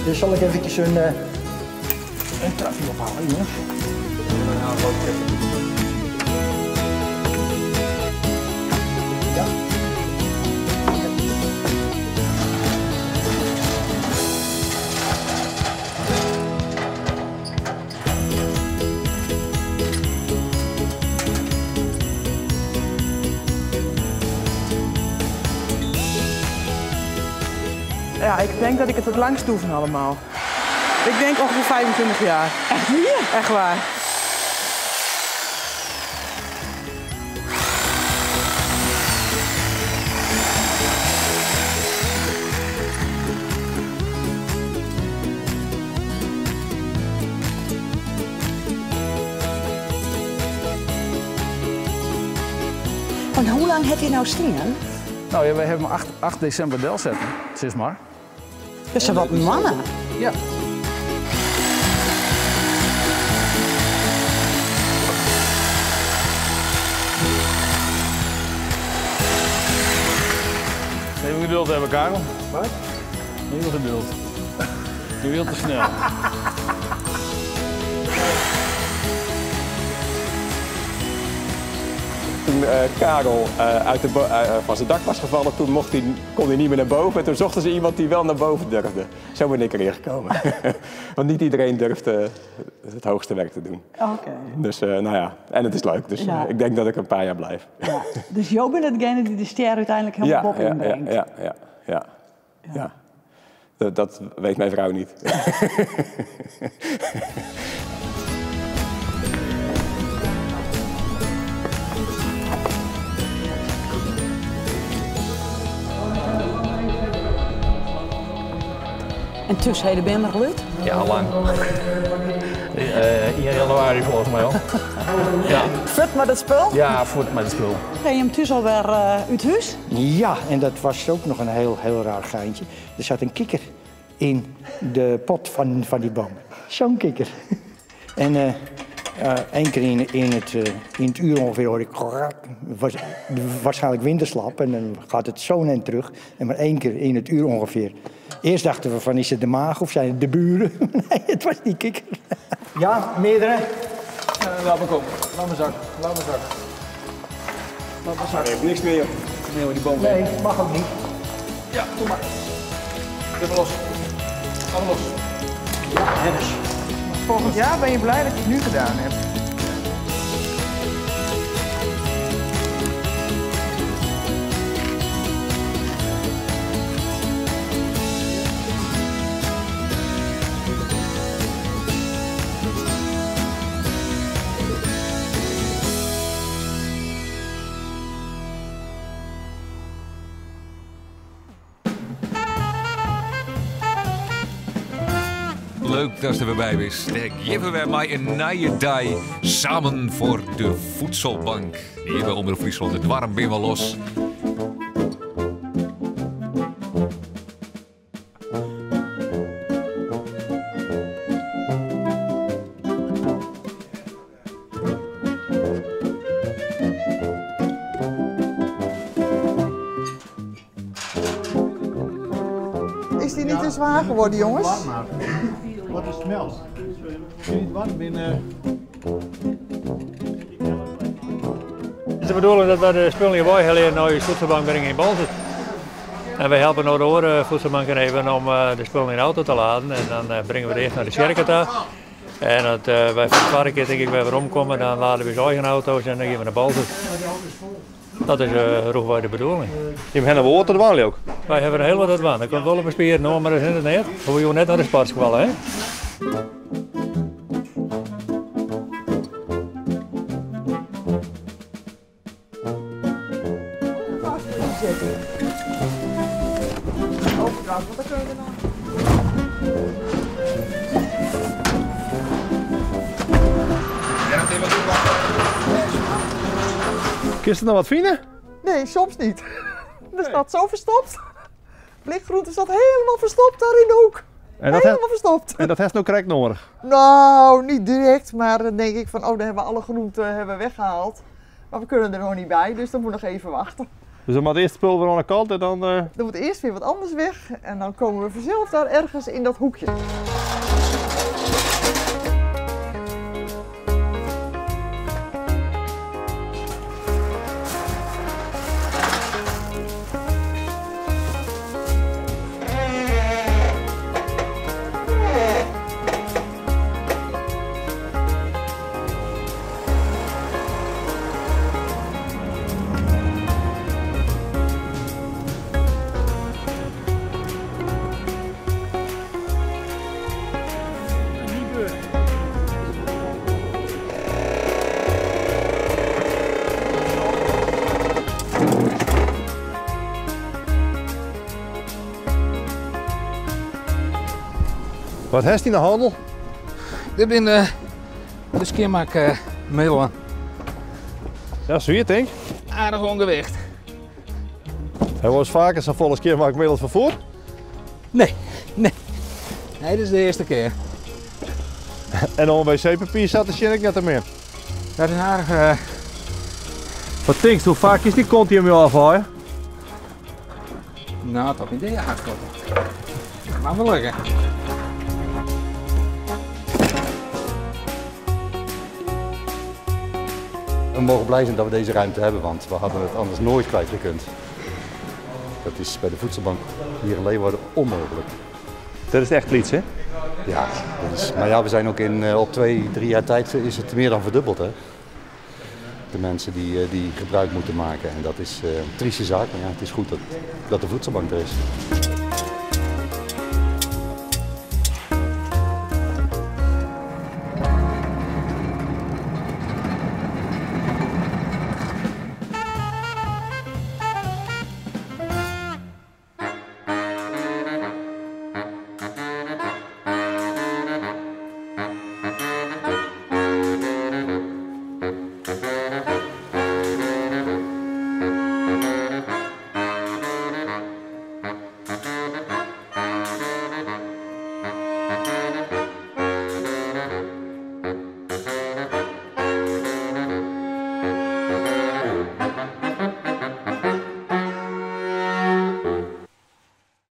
Dus zal ik eventjes een trapje ophalen, jongens. Ja. Ja, ik denk dat ik het langst doe van allemaal. Ik denk ongeveer 25 jaar. Echt meer? Echt waar. En hoe lang heb je nou stingen? Nou ja, wij hebben 8 december del zetten, zeg maar. Dat zijn wat mannen. Ja. Even geduld hebben, Karel. Wat? Heel geduld. Doe heel te snel. Toen Karel van zijn dak was gevallen, toen kon hij niet meer naar boven. En toen zochten ze iemand die wel naar boven durfde. Zo ben ik erin gekomen. Want niet iedereen durft het hoogste werk te doen. Oké. Dus nou ja, en het is leuk. Dus Ja. ik denk dat ik een paar jaar blijf. Ja. Dus Jo bent degene die de ster uiteindelijk helemaal boven inbrengt. Ja. Dat weet mijn vrouw niet. En tussen ben je nog gelukt? Ja, lang. 1 januari volgens mij al. Ja. Fut met het spul? Ja, voet met het spul. Ga je hem tussen alweer uit huis? Ja, en dat was ook nog een heel raar geintje. Er zat een kikker in de pot van die boom. Zo'n kikker. En één keer in het uur ongeveer hoor ik... waarschijnlijk winterslap en dan gaat het zo net terug. En maar 1 keer in het uur ongeveer. Eerst dachten we van, is het de maag of zijn het de buren? Nee, het was die kikker. Ja, meerdere. Laat maar komen. Laat me zak. Laat me zak. Laat maar zak. Heeft niks meer. Nee, maar die boom. Nee, mag ook niet. Ja, doe maar. Even los. Ga maar los. Ja, Dennis. Volgend jaar ben je blij dat je het nu gedaan hebt. Leuk dat je erbij bent. Dan geven wij mij een nieuwe dag samen voor de voedselbank. Hier bij Omroep Friesland, het warm ben wel los. Is die niet te zwaar geworden, jongens? Wat is smelt? Niet warm binnen. Het is de bedoeling dat we de spullen hier bij naar de voedselbank brengen in Balzert. En wij helpen nou de andere voedselbanken even om de spullen in de auto te laden. En dan brengen we de echt naar de Sjerketa. En dat wij van de park denk ik weer omkomen, dan laden we zijn eigen auto's en dan gaan we naar Balzert. Dat is de bedoeling. Je hebt een woord te doen ook. Wij hebben er heel wat aan. Dat komt wel op een spier, nou, maar dat is het net. We gaan net naar de sportschool, hè? Overdracht, wat kunnen we dan? Kun je er nog wat vinden? Nee, soms niet. Er staat zo verstopt. Blikgroente staat helemaal verstopt daar in de hoek. En dat Helemaal verstopt. En dat heeft nog correct nodig. Nou, niet direct, maar dan denk ik van, oh, dan hebben we alle groenten weggehaald. Maar we kunnen er nog niet bij, dus dan moet nog even wachten. Dus dan moet eerst het spul weer aan de kant en dan... Er moet eerst weer wat anders weg en dan komen we vanzelf daar ergens in dat hoekje. Wat heeft hij in de handel? Dit zijn de skimmaakmiddelen. Ja, zo je het denk. Aardig ongewicht. Hij was vaker zo'n volle keermaakmiddel vervoerd. Nee, dit is de eerste keer. En dan wc-papier zat de shit net meer. Dat is aardig. Wat denkst hoe vaak is die kont hier mee afhalen? Nou, toch niet idee hardkoppen. Maar wel lukken. We mogen blij zijn dat we deze ruimte hebben, want we hadden het anders nooit kwijtgekund. Dat is bij de voedselbank hier in Leeuwarden onmogelijk. Dat is echt iets, hè? Ja, maar ja, we zijn ook op 2-3 jaar tijd is het meer dan verdubbeld, hè? De mensen die gebruik moeten maken en dat is een trieste zaak, maar ja, het is goed dat de voedselbank er is.